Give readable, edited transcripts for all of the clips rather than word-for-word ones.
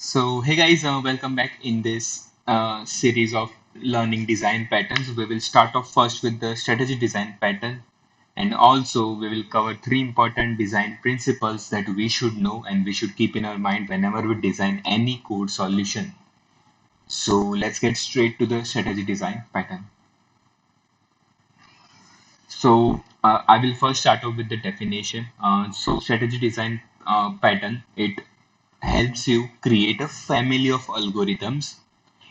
Hey guys, welcome back in this series of learning design patterns. We will start off first with the strategy design pattern, and also we will cover three important design principles that we should know and we should keep in our mind whenever we design any code solution. So let's get straight to the strategy design pattern. I will first start off with the definition. Strategy design pattern, it helps you create a family of algorithms.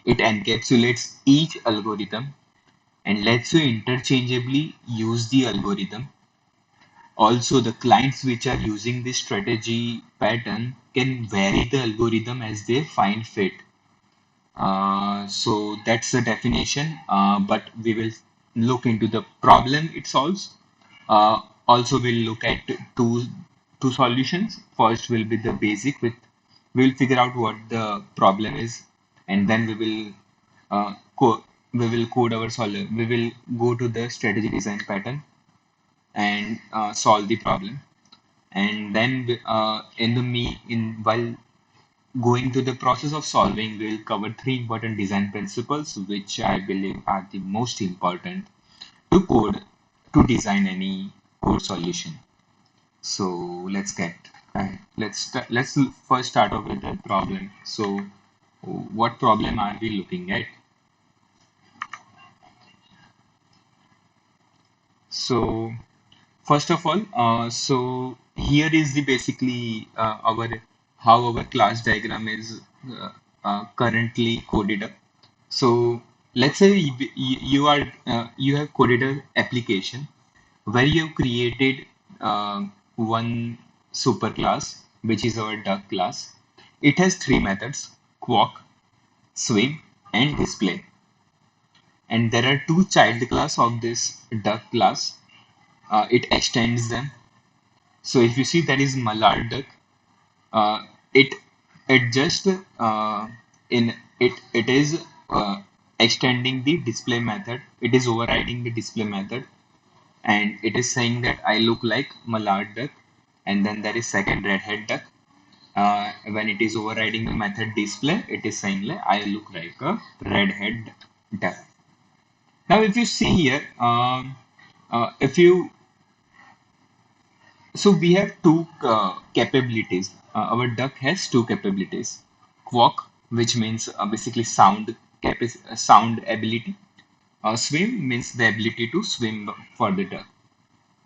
It encapsulates each algorithm and lets you interchangeably use the algorithm. Also, the clients which are using this strategy pattern can vary the algorithm as they find fit. So that's the definition, but we will look into the problem it solves. Also, we'll look at two solutions. First will be the basic with we'll figure out what the problem is, and then we will code our solver. We will go to the strategy design pattern and solve the problem. And then in the me in while going to the process of solving, we'll cover three important design principles, which I believe are the most important to code to design any code solution. So let's get let's first start off with the problem. So what problem are we looking at? So first of all, here is the basically our how our class diagram is currently coded up. So let's say you have coded an application where you have created one superclass, which is our duck class. It has three methods: walk, swim, and display. And there are two child class of this duck class. It extends them. So if you see that is mallard duck, uh, it it just in it is extending the display method. It is overriding the display method, and it is saying that I look like mallard duck, and then there is second redhead duck. When it is overriding the method display, it is saying like I look like a redhead duck. Now, if you see here, if you so we have two capabilities. Our duck has two capabilities. Quack, which means basically sound ability. Swim means the ability to swim for the duck.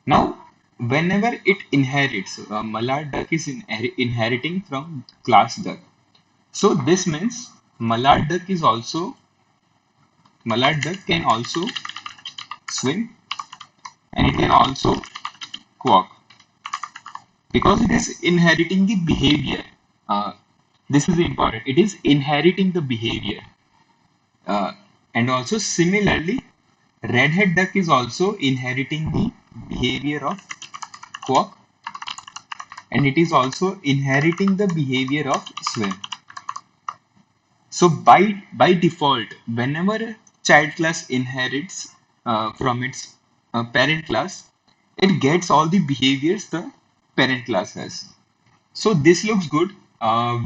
Now, whenever it inherits, mallard duck is inheriting from class duck. So this means mallard duck is also mallard duck can also swim, and it can also quack because it is inheriting the behavior. Uh, this is important. It is inheriting the behavior. And also similarly, redhead duck is also inheriting the behavior of quack, and it is also inheriting the behavior of swim. So by default, whenever a child class inherits from its parent class, it gets all the behaviors the parent class has. So this looks good.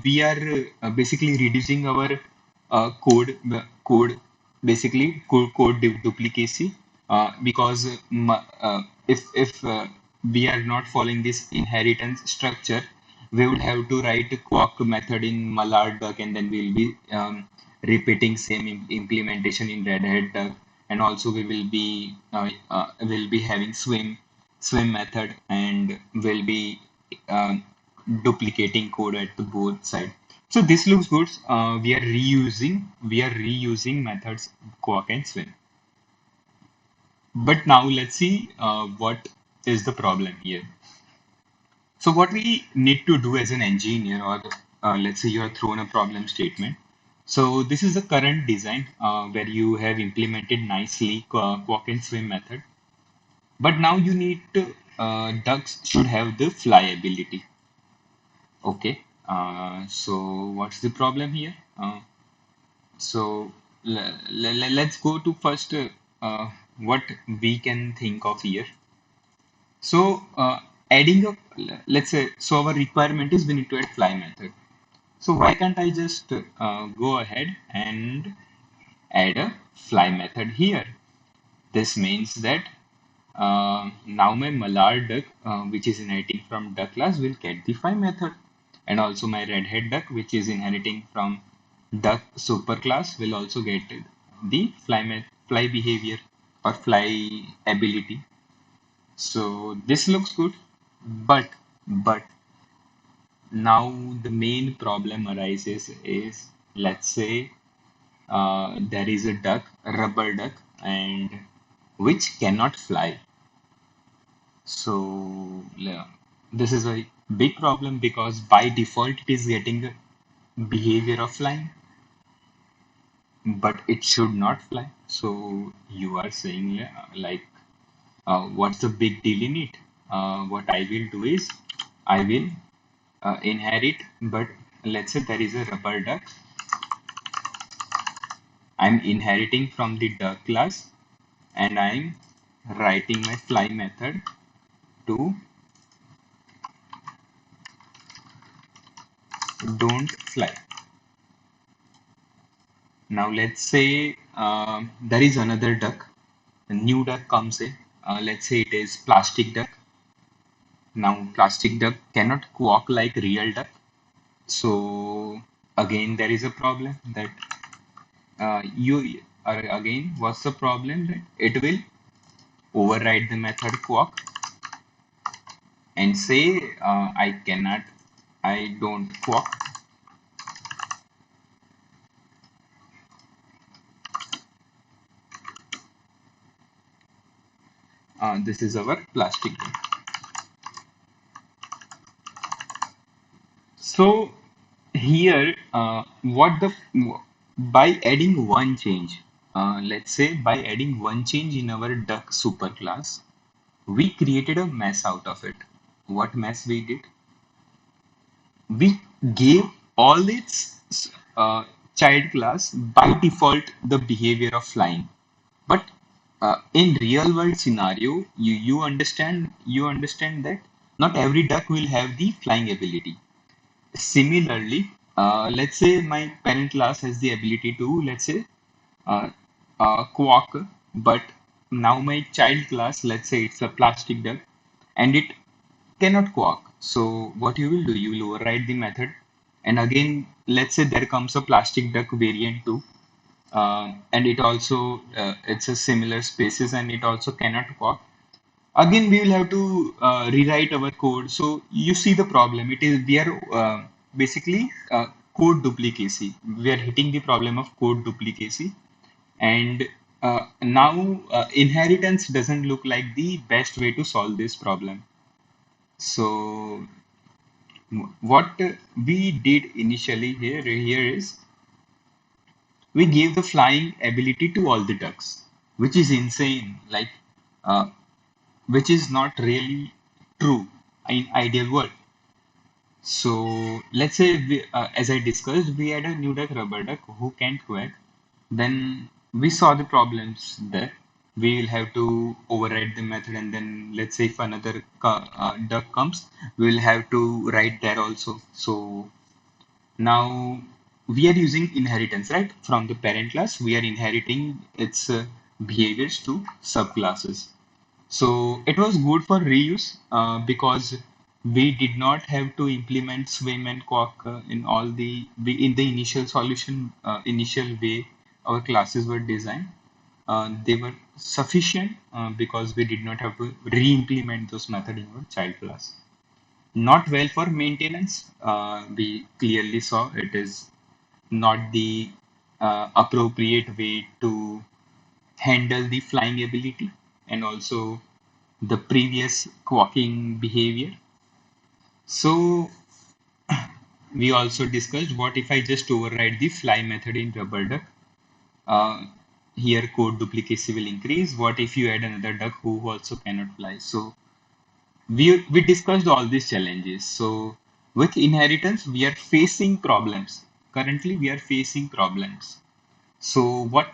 We are basically reducing our code basically code duplicacy because if we are not following this inheritance structure, we would have to write a quack method in mallard duck, and then we'll be repeating same implementation in redhead duck, and also we will be having swim method, and will be duplicating code at the both side. So this looks good. We are reusing methods quack and swim. But now let's see what is the problem here. So what we need to do as an engineer, or let's say you are thrown a problem statement. So this is the current design where you have implemented nicely quack and swim method. But now you need to, ducks should have the fly ability. Okay. So what's the problem here? So let's go to first what we can think of here. So adding up, let's say, so our requirement is we need to add fly method. So why can't I just go ahead and add a fly method here? This means that now my Mallard duck, which is inheriting from duck class, will get the fly method. And also my redhead duck, which is inheriting from duck superclass, will also get the fly behavior or fly ability. So this looks good, but now the main problem arises is, let's say there is a duck, a rubber duck, and which cannot fly. So this is a big problem because by default it is getting a behavior of flying, but it should not fly. So you are saying like, what's the big deal in it? What I will do is I will inherit, but let's say there is a rubber duck. I'm inheriting from the duck class, and I'm writing my fly method to don't fly. Now let's say there is another duck. A new duck comes in. Let's say it is plastic duck. Now plastic duck cannot quack like real duck. So again there is a problem that you are again, what's the problem? That it will override the method quack and say I cannot, I don't quack. This is our plastic duck. So here, what the by adding one change, let's say by adding one change in our duck superclass, we created a mess out of it. What mess we did? We gave all its child class by default the behavior of flying. But in real world scenario, you understand that not every duck will have the flying ability. Similarly, let's say my parent class has the ability to, let's say, uh, quack, but now my child class, let's say it's a plastic duck, and it cannot quack. So what you will do, you will override the method, and again, let's say there comes a plastic duck variant too, and it also it's a similar species, and it also cannot quack. Again we will have to rewrite our code. So you see the problem, it is we are basically code duplicacy, we are hitting the problem of code duplicacy. And now inheritance doesn't look like the best way to solve this problem. So what we did initially here is we gave the flying ability to all the ducks, which is insane, like uh, which is not really true in ideal world. So let's say as I discussed, we had a new duck, rubber duck who can't quack. Then we saw the problems there. We will have to override the method, and then let's say if another duck comes, we will have to write there also. So now we are using inheritance, right? From the parent class, we are inheriting its behaviors to subclasses. So it was good for reuse because we did not have to implement swim and quack in all in the initial solution, initial way our classes were designed. They were sufficient because we did not have to re-implement those methods in our child class. Not well for maintenance. We clearly saw it is not the appropriate way to handle the flying ability and also the previous quacking behavior. So we also discussed what if I just override the fly method in rubber duck. Uh, Here code duplicacy will increase. What if you add another duck who also cannot fly? So we discussed all these challenges. So with inheritance, we are facing problems. Currently, we are facing problems. So what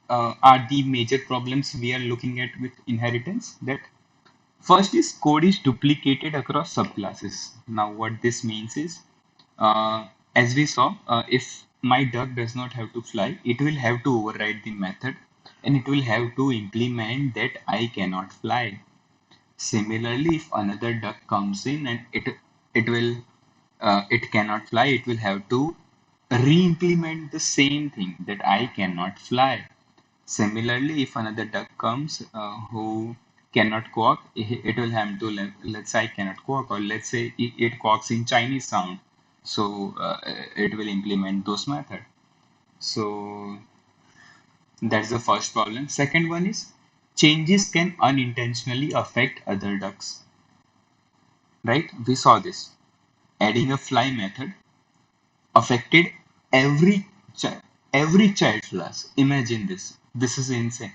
are the major problems we are looking at with inheritance? That first is code is duplicated across subclasses. Now, what this means is As we saw, if my duck does not have to fly, it will have to override the method and it will have to implement that I cannot fly. Similarly, if another duck comes in and it cannot fly, it will have to re-implement the same thing that I cannot fly. Similarly, if another duck comes who cannot quack, it will have to let's say I cannot quack, or let's say it quacks in Chinese sound, so it will implement those method. So that's the first problem. Second one is changes can unintentionally affect other ducks. Right? We saw this. Adding a fly method affected every child, every child class. Imagine this. This is insane.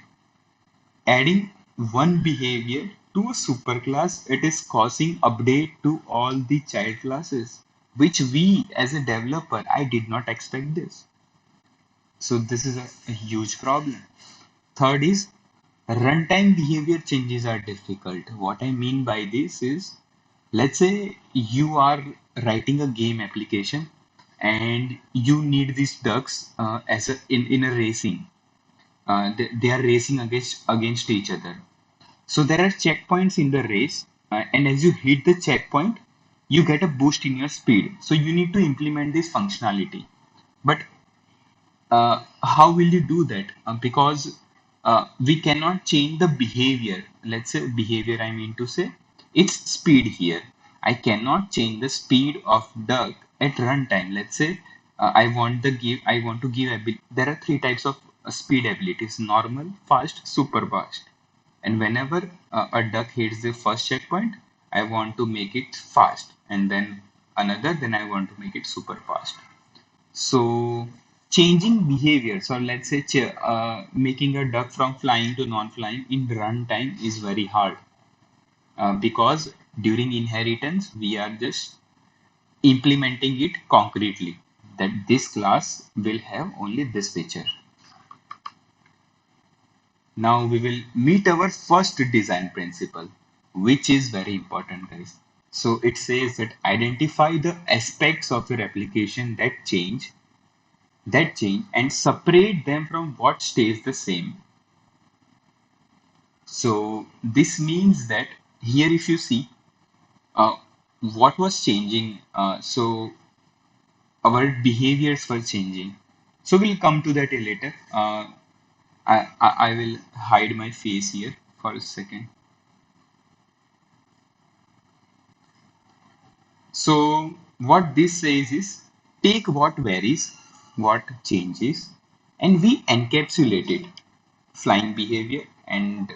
Adding one behavior to a superclass, it is causing update to all the child classes, which we as a developer, I did not expect this. So this is a huge problem. Third is runtime behavior changes are difficult. What I mean by this is, let's say you are writing a game application and you need these ducks as in a racing. They are racing against each other. So there are checkpoints in the race, and as you hit the checkpoint, you get a boost in your speed. So you need to implement this functionality. But how will you do that? Because we cannot change the behavior. Let's say behavior, I mean to say, it's speed here. I cannot change the speed of duck at runtime. Let's say I want to give there are three types of speed abilities: normal, fast, super fast. And whenever a duck hits the first checkpoint, I want to make it fast, and then another, then I want to make it super fast. So changing behavior, so let's say making a duck from flying to non-flying in runtime is very hard because during inheritance we are just implementing it concretely that this class will have only this feature. Now we will meet our first design principle, which is very important, guys. So it says that identify the aspects of your application that change and separate them from what stays the same. So this means that here, if you see uh, what was changing, so our behaviors were changing. So we'll come to that later. I will hide my face here for a second. So what this says is take what varies, what changes, and we encapsulate it. Flying behavior and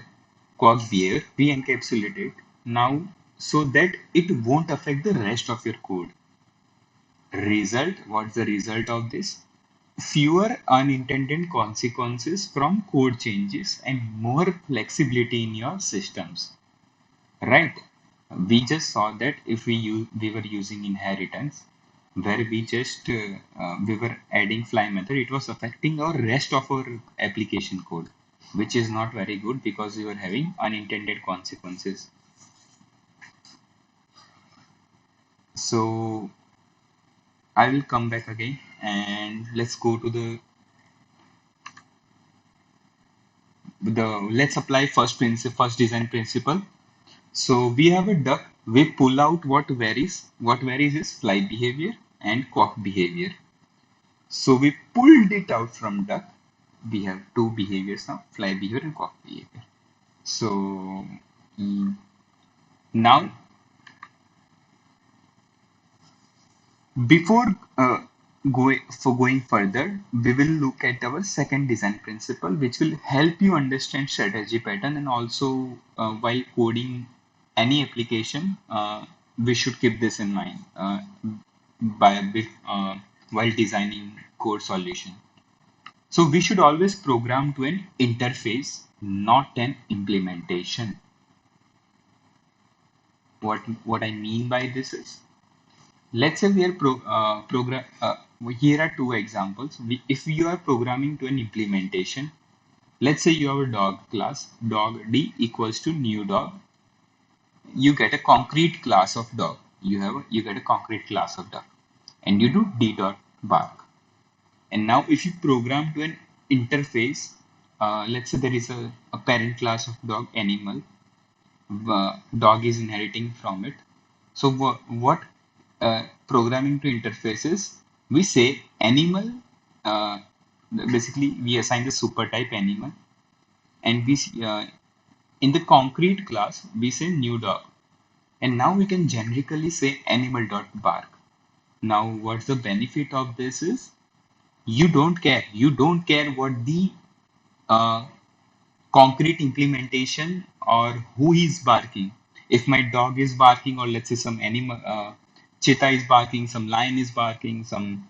quack behavior, we encapsulate it now so that it won't affect the rest of your code. Result, what's the result of this? Fewer unintended consequences from code changes and more flexibility in your systems. Right? We just saw that if we were using inheritance, where we were adding fly method, it was affecting our rest of our application code, which is not very good because we were having unintended consequences. So I will come back again and let's go to the let's apply first design principle. So we have a duck. We pull out what varies. What varies is fly behavior and quack behavior. So we pulled it out from duck. We have two behaviors now, fly behavior and quack behavior. So mm, now, before going further, we will look at our second design principle, which will help you understand strategy pattern and also while coding any application, we should keep this in mind while designing code solution. So we should always program to an interface, not an implementation. What I mean by this is, let's say we are program. Here are two examples. If you are programming to an implementation, let's say you have a dog class, dog d equals to new dog. You get a concrete class of dog. You get a concrete class of dog. and you do d dot bark. And now if you program to an interface, let's say there is a parent class of dog animal, dog is inheriting from it. So what programming to interfaces, we say animal, uh, basically we assign the super type animal, and in the concrete class we say new dog, and now we can generically say animal dot bark. Now what's the benefit of this is, you don't care what the uh, concrete implementation or who is barking. If my dog is barking, or let's say some animal, cheetah is barking, some lion is barking, some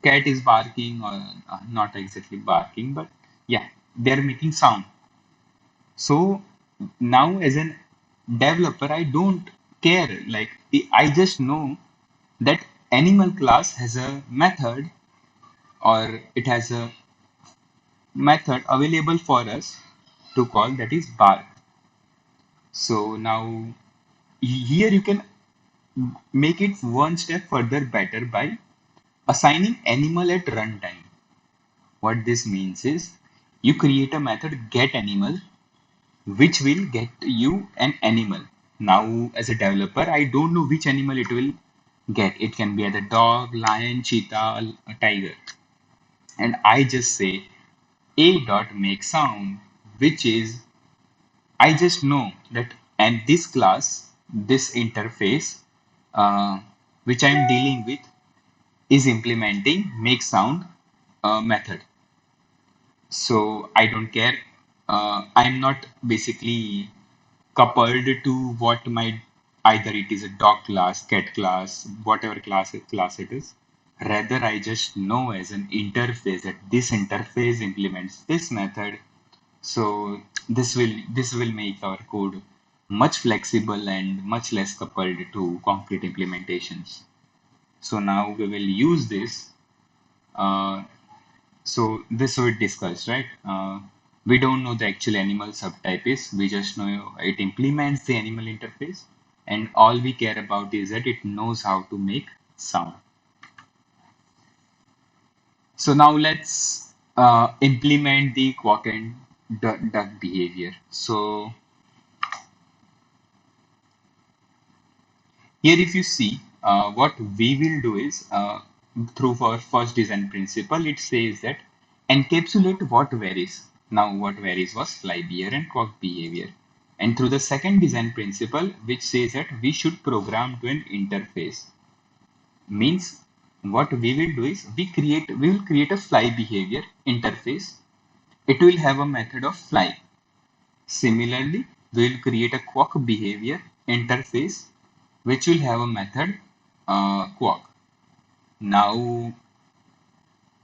cat is barking, or not exactly barking, but yeah, they're making sound. So now as an developer, I don't care. Like I just know that animal class has a method, or it has a method available for us to call, that is bark. So now here you can make it one step further better by assigning animal at runtime. What this means is, you create a method get animal, which will get you an animal. Now as a developer, I don't know which animal it will get. It can be either dog, lion, cheetah, a tiger. And I just say a dot make sound, which is, I just know that, and this class, this interface, uh, which I'm dealing with, is implementing make sound method. So I don't care. I'm not basically coupled to what my, either it is a dog class, cat class, whatever class it is. Rather, I just know as an interface that this interface implements this method. So this will make our code much flexible and much less coupled to concrete implementations. So now we will use this. Uh, so this we discussed, right? We don't know the actual animal subtype is. We just know it implements the animal interface, and all we care about is that it knows how to make sound. So now let's implement the quack and duck behavior. So here, if you see, what we will do is, through our first design principle, it says that encapsulate what varies. Now, what varies was fly behavior and quack behavior. And through the second design principle, which says that we should program to an interface, means what we will do is, we will create a fly behavior interface. It will have a method of fly. Similarly, we will create a quack behavior interface, which will have a method quack. Now,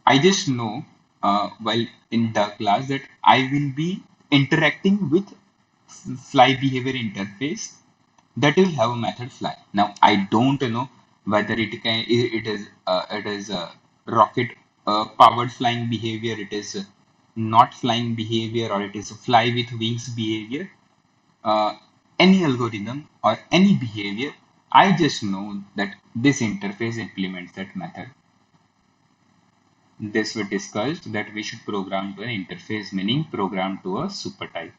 I just know, while in the class, that I will be interacting with fly behavior interface that will have a method fly. Now, I don't know whether it is a rocket powered flying behavior, it is not flying behavior, or it is a fly with wings behavior. uh, any algorithm or any behavior, I just know that this interface implements that method. This we discussed that we should program to an interface, meaning program to a super type.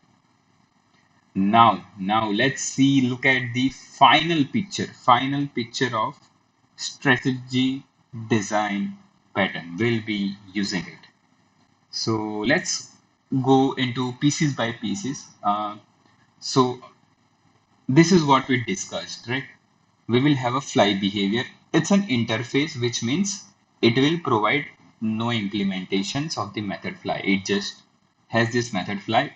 Now let's see, look at the final picture of strategy design pattern. We'll be using it. So let's go into pieces by pieces. So this is what we discussed, right? We will have a fly behavior. It's an interface, which means it will provide no implementations of the method fly. It just has this method fly,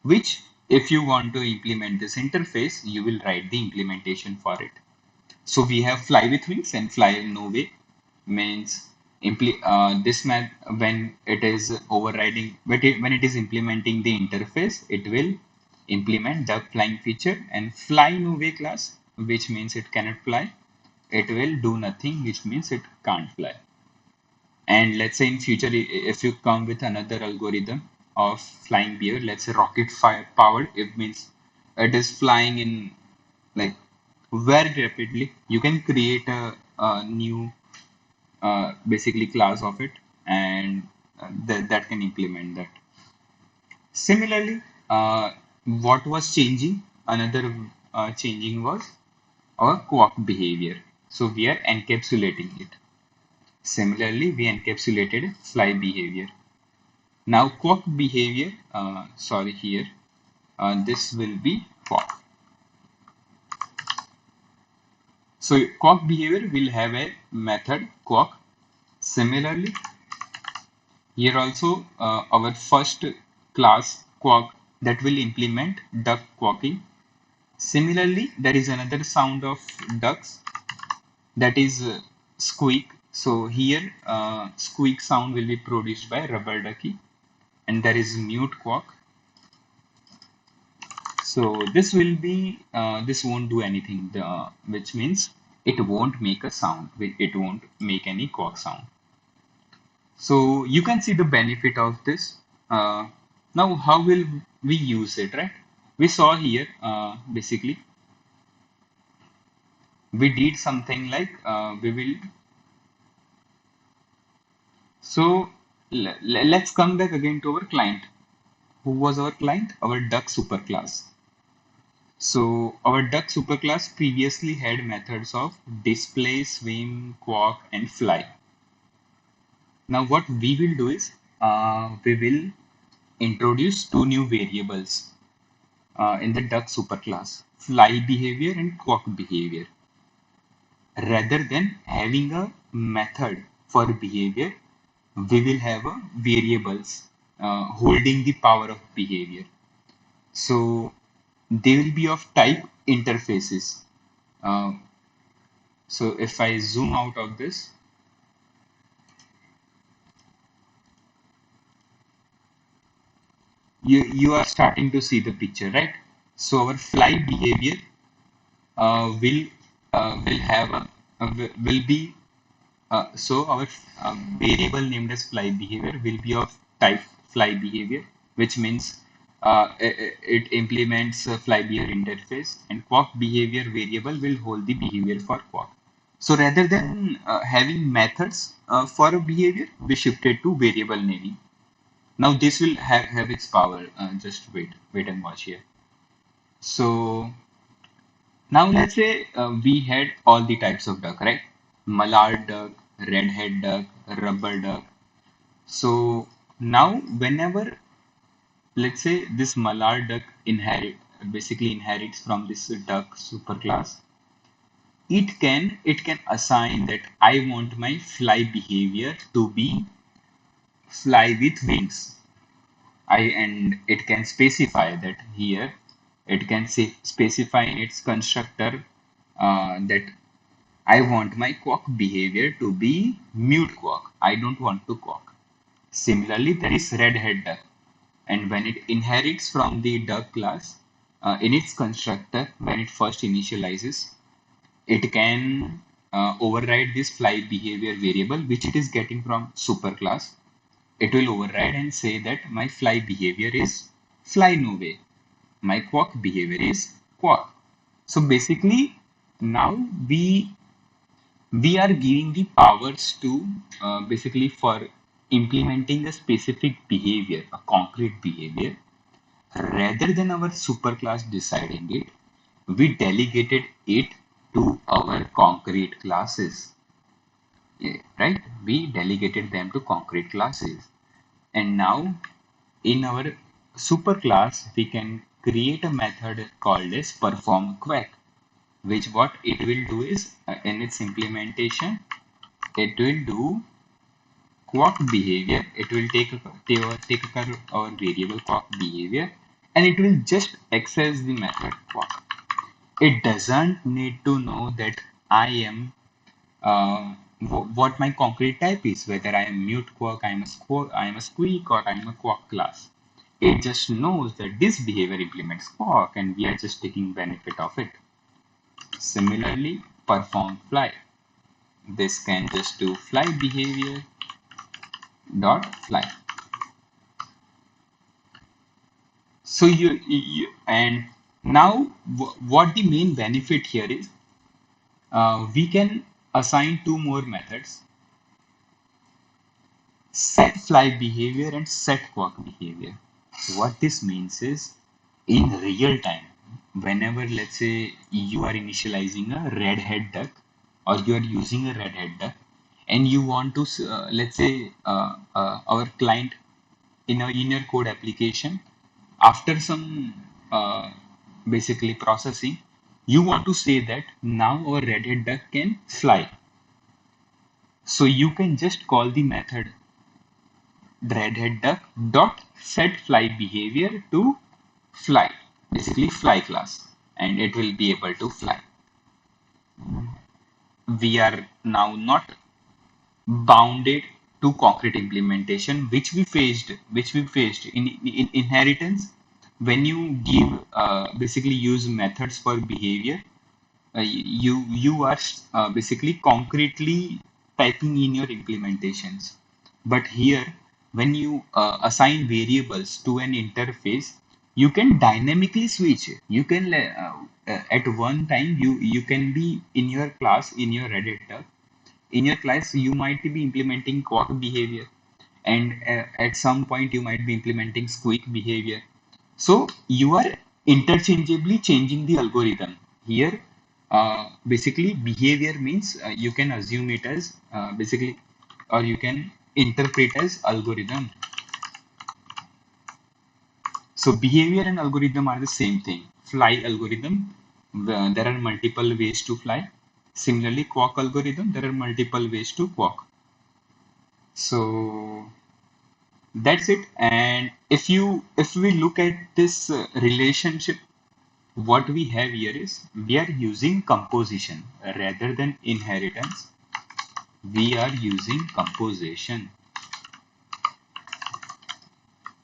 which if you want to implement this interface, you will write the implementation for it. So we have fly with wings and fly no way, means this when it is overriding, when it is implementing the interface, it will implement the flying feature, and fly no way class, which means it cannot fly. It will do nothing, which means it can't fly. And let's say in future, if you come with another algorithm of flying beer, let's say rocket fire powered, it means it is flying in like very rapidly. You can create a new basically class of it, and that can implement that. Similarly, what was changing? Another changing was our quark behavior. So we are encapsulating it. Similarly, we encapsulated fly behavior. Now quark behavior, sorry here, this will be quark. So quark behavior will have a method quark. Similarly, here also our first class quark that will implement duck quacking. Similarly, there is another sound of ducks that is squeak. So here squeak sound will be produced by rubber ducky, and there is mute quack. So this will be this won't do anything, which means it won't make a sound. It won't make any quack sound. So you can see the benefit of this. Now, how will we use it, right? We saw here basically we did something like we will. So let's come back again to our client. Who was our client? Our duck superclass. So our duck superclass previously had methods of display, swim, walk, and fly. Now what we will do is we will introduce two new variables in the duck superclass: fly behavior and walk behavior. Rather than having a method for behavior, we will have a variables holding the power of behavior. So they will be of type interfaces. Uh, so if I zoom out of this, you are starting to see the picture, right? So our fly behavior uh, will will have will be so our variable named as fly behavior will be of type fly behavior, which means it implements a fly behavior interface, and quark behavior variable will hold the behavior for quark. So rather than having methods for a behavior, we shifted to variable naming. Now this will have its power. Just wait and watch here. So now let's say we had all the types of duck, right? Mallard duck, redhead duck, rubber duck. So now whenever, let's say, this mallard duck basically inherits from this duck superclass, it can assign that I want my fly behavior to be fly with wings. And it can specify that here it can say specify in its constructor that I want my quack behavior to be mute quack. I don't want to quack. Similarly, there is redhead duck, and when it inherits from the duck class in its constructor, when it first initializes, it can override this fly behavior variable which it is getting from superclass. It will override and say that my fly behavior is fly no way. My quack behavior is quack. So basically, now we are giving the powers to basically for implementing a specific behavior, a concrete behavior, rather than our superclass deciding it, we delegated it to our concrete classes. Yeah, right? We delegated them to concrete classes. And now in our superclass, we can create a method called as perform quack, which what it will do is in its implementation, it will do quack behavior. It will take a our variable quack behavior, and it will just access the method quack. It doesn't need to know that I am what my concrete type is, whether I am mute quack, I am a squeak, or I am a quack class. It just knows that this behavior implements quack, and we are just taking benefit of it. Similarly, perform fly. This can just do fly behavior dot fly. So and now what the main benefit here is, we can assign two more methods. set fly behavior and set quack behavior. What this means is in real time, whenever let's say you are initializing a red head duck or you are using a red head duck and you want to let's say our client in your code application after some basically processing you want to say that now our red head duck can fly, so you can just call the method redhead duck dot set fly behavior to fly, basically fly class, and it will be able to fly. We are now not bounded to concrete implementation, which we faced in inheritance. When you give basically use methods for behavior, you are basically concretely typing in your implementations. But here, when you assign variables to an interface, you can dynamically switch. You can at one time you can be in your class in your editor. In your class, you might be implementing quack behavior, and at some point you might be implementing squeak behavior. So you are interchangeably changing the algorithm. Here, basically, behavior means you can assume it as basically, or you can interpret as algorithm. So behavior and algorithm are the same thing. Fly algorithm, there are multiple ways to fly. Similarly, quack algorithm, there are multiple ways to quack. So that's it. And if we look at this relationship, what we have here is we are using composition rather than inheritance. We are using composition.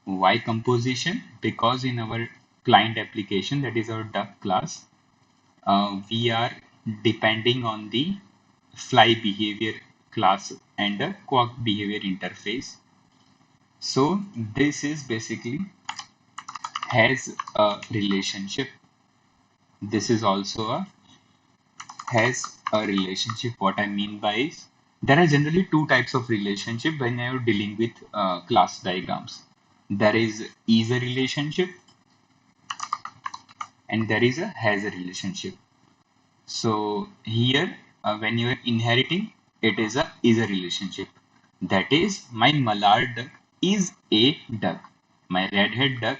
Why composition? Because in our client application, that is our duck class, we are depending on the fly behavior class and the quack behavior interface. So this is basically has a relationship. This is also a has a relationship. What I mean by is there are generally two types of relationship when you're dealing with class diagrams. There is a relationship and there is a has a relationship. So here, when you are inheriting, it is a relationship. That is, my mallard duck is a duck. My redhead duck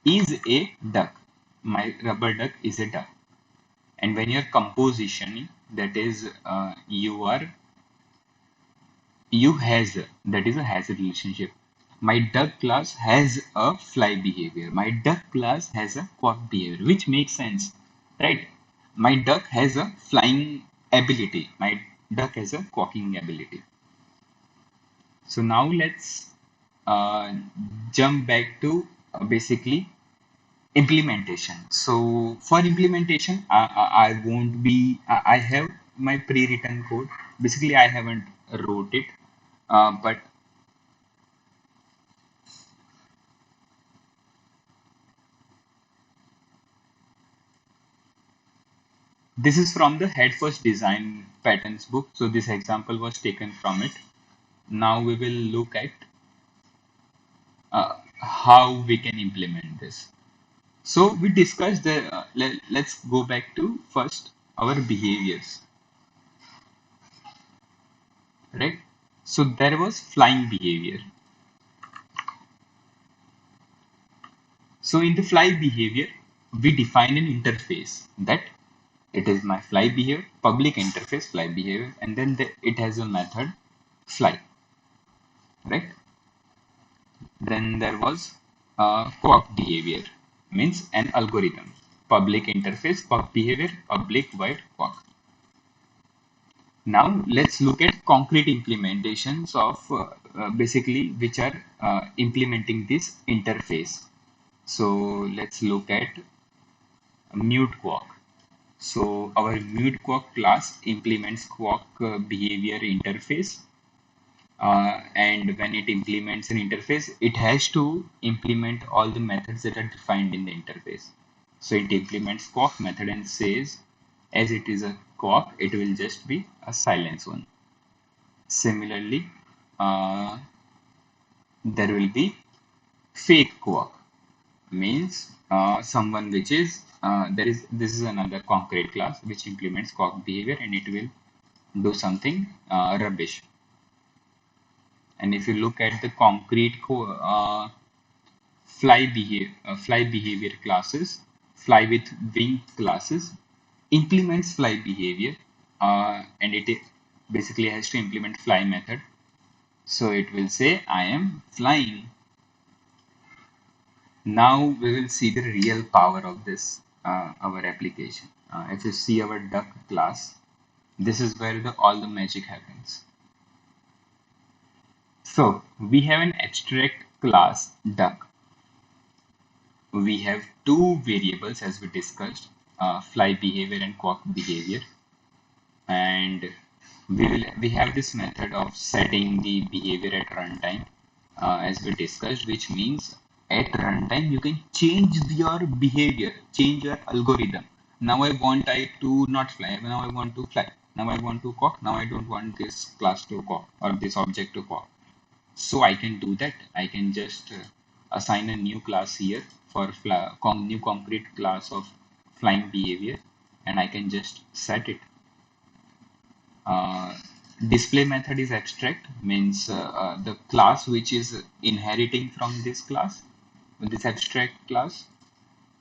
is a duck. My rubber duck is a duck. And when you're compositioning, that is, you has that is a has a relationship. My duck class has a fly behavior. My duck class has a quack behavior, which makes sense, right? My duck has a flying ability. My duck has a quacking ability. So now let's uh, jump back to basically implementation. So for implementation, I won't be. I have my pre-written code. Basically, I haven't wrote it, but this is from the Head First Design Patterns book. So this example was taken from it. Now we will look at how we can implement this. So we discussed let's go back to first our behaviors, right? So there was flying behavior. So in the fly behavior, we define an interface that it is my fly behavior, public interface fly behavior, and then it has a method fly, right? Then there was quack behavior, means an algorithm. Public interface, quack behavior, public void quack. Now let's look at concrete implementations of basically which are implementing this interface. So let's look at mute quack. So our mute quack class implements quack behavior interface, and when it implements an interface, it has to implement all the methods that are defined in the interface. So it implements quack method and says, as it is a quack, it will just be a silence one. Similarly, uh, there will be fake quark, means someone which is there is this is another concrete class which implements quark behavior and it will do something rubbish. And if you look at the concrete fly behavior classes, fly with wing classes implements fly behavior, and basically has to implement fly method. So it will say I am flying. Now we will see the real power of this our application. If you see our duck class, this is where all the magic happens. So we have an abstract class duck. We have two variables as we discussed, fly behavior and quark behavior, and we have this method of setting the behavior at runtime, as we discussed, which means at runtime you can change your behavior, change your algorithm. Now I to not fly, now I want to fly, now I want to walk, now I don't want this class to walk or this object to walk. So I can do that. I can just assign a new class here for new concrete class of flying behavior, and I can just set it. Uh, Display method is abstract, means the class which is inheriting from this abstract class,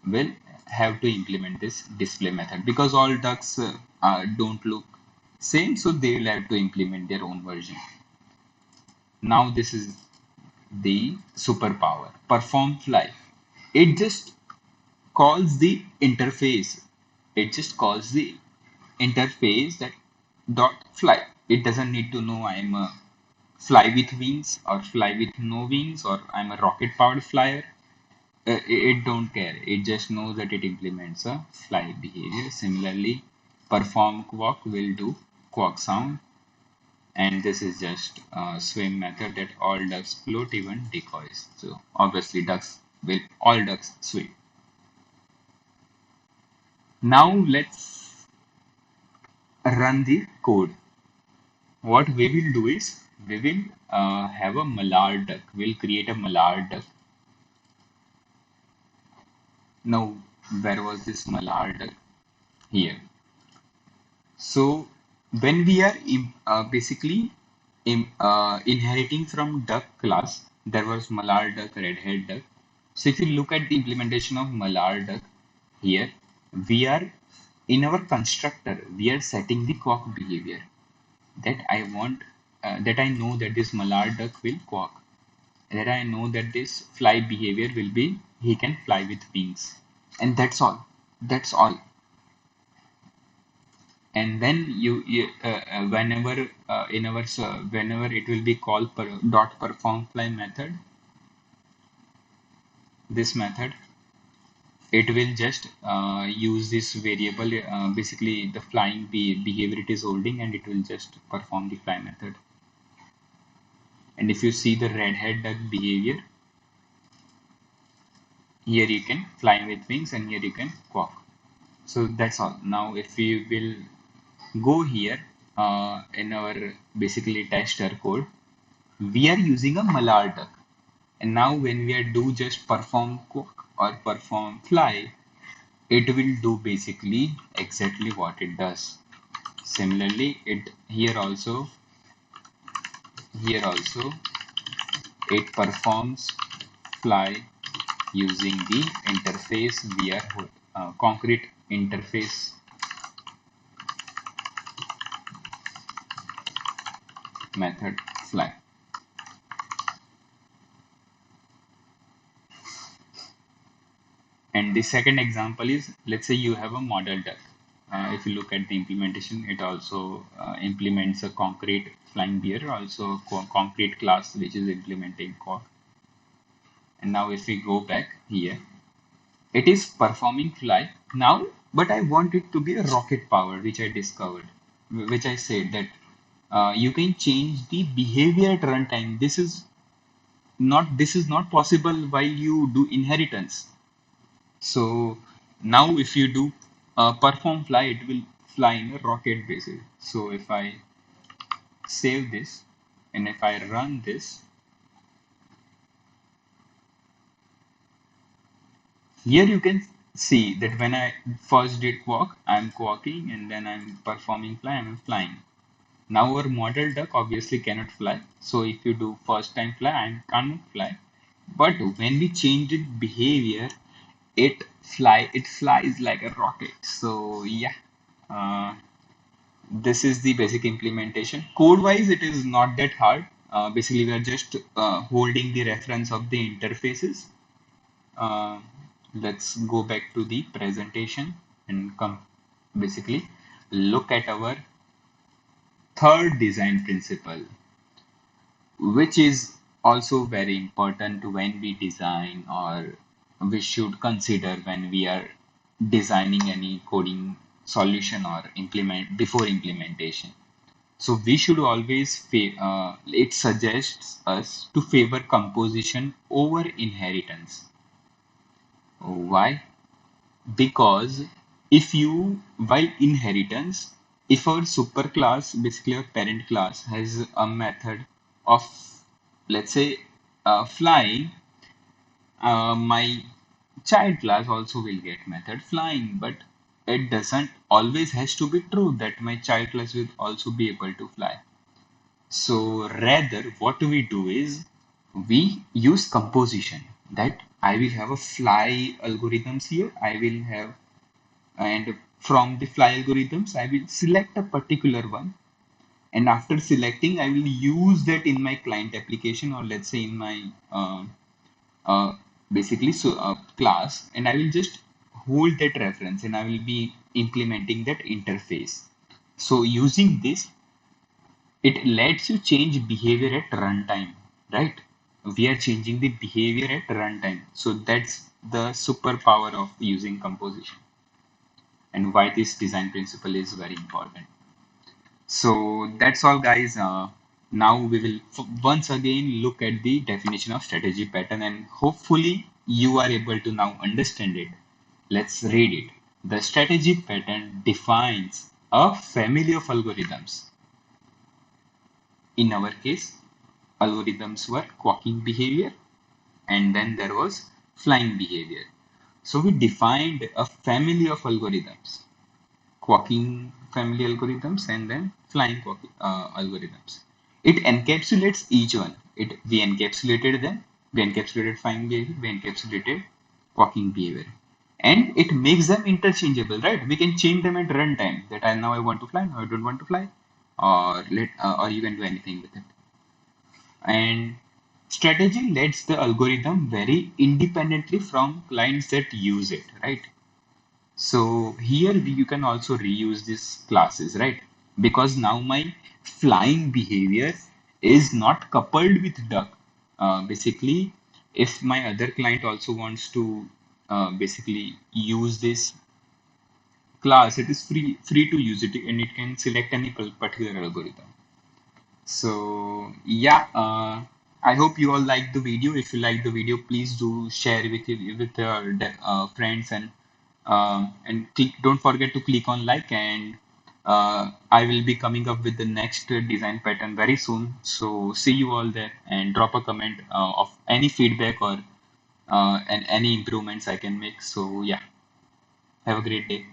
will have to implement this display method because all ducks don't look same, so they will have to implement their own version. Now this is the superpower. Perform fly. It just calls the interface. It just calls the interface that dot fly. It doesn't need to know I'm a fly with wings or fly with no wings or I'm a rocket powered flyer. It don't care. It just knows that it implements a fly behavior. Similarly, perform quark will do quark sound, and this is just a swim method that all ducks float, even decoys. So obviously all ducks swim. Now let's run the code. What we will do is we will have a mallard duck. We'll create a mallard duck. Now where was this mallard duck? Here. So when we are basically inheriting from duck class, there was mallard duck, redhead duck. So if you look at the implementation of mallard duck here, we are in our constructor, we are setting the quark behavior that I want, that I know that this mallard duck will quark, that I know that this fly behavior will be he can fly with wings, and that's all. That's all. And then whenever whenever it will be called dot perform fly method, this method, it will just use this variable, basically the flying behavior it is holding, and it will just perform the fly method. And if you see the redhead duck behavior, here you can fly with wings and here you can walk. So that's all. Now if we will go here in our basically tester code, we are using a mallard duck. And now when we are do just perform cook or perform fly, it will do basically exactly what it does. Similarly, here also it performs fly using the interface via concrete interface method fly. And the second example is, let's say you have a model duck. If you look at the implementation, it also implements a concrete flying beer, also concrete class which is implementing core. And now if we go back here, it is performing fly now, but I want it to be a rocket power, which I discovered, which I said that you can change the behavior at runtime. This is not possible while you do inheritance. So now if you do perform fly, it will fly in a rocket basis. So if I save this, And if I run this, here you can see that when I first did quack, I'm quacking, and then I'm performing fly, I'm flying. Now our model duck obviously cannot fly. So if you do first time fly, I cannot fly. But when we change its behavior, it flies like a rocket. So yeah, uh, this is the basic implementation. Code wise, it is not that hard. Basically, we are just holding the reference of the interfaces. Uh, let's go back to the presentation and come basically look at our third design principle, which is also very important when we design, or we should consider when we are designing any coding solution or implement before implementation. So we should always it suggests us to favor composition over inheritance. Why? Because if you, while inheritance, if our superclass, basically our parent class, has a method of, let's say, flying, my child class also will get method flying, but it doesn't always has to be true that my child class will also be able to fly. So rather, what we do is we use composition, that I will have a fly algorithms here. I will have, and from the fly algorithms, I will select a particular one. And after selecting, I will use that in my client application, or let's say in my uh, basically class, and I will just hold that reference and I will be implementing that interface. So using this, it lets you change behavior at runtime, right? We are changing the behavior at runtime. So that's the superpower of using composition, and why this design principle is very important. So that's all, guys. Now we will once again look at the definition of strategy pattern, and hopefully you are able to now understand it. Let's read it. The strategy pattern defines a family of algorithms. In our case, algorithms were quacking behavior, and then there was flying behavior. So we defined a family of algorithms, quacking family algorithms, and then flying algorithms. It encapsulates each one. We encapsulated them. We encapsulated flying behavior. We encapsulated quacking behavior, and it makes them interchangeable, right? We can change them at runtime. That I now I want to fly. Now I don't want to fly, or you can do anything with it. And strategy lets the algorithm vary independently from clients that use it, right? So here you can also reuse these classes, right? Because now my flying behavior is not coupled with duck. Basically, if my other client also wants to basically use this class, it is free to use it, and it can select any particular algorithm. So yeah, I hope you all like the video. If you like the video, please do share with your friends, and don't forget to click on like, and I will be coming up with the next design pattern very soon. So see you all there, and drop a comment of any feedback or and any improvements I can make. So yeah, have a great day.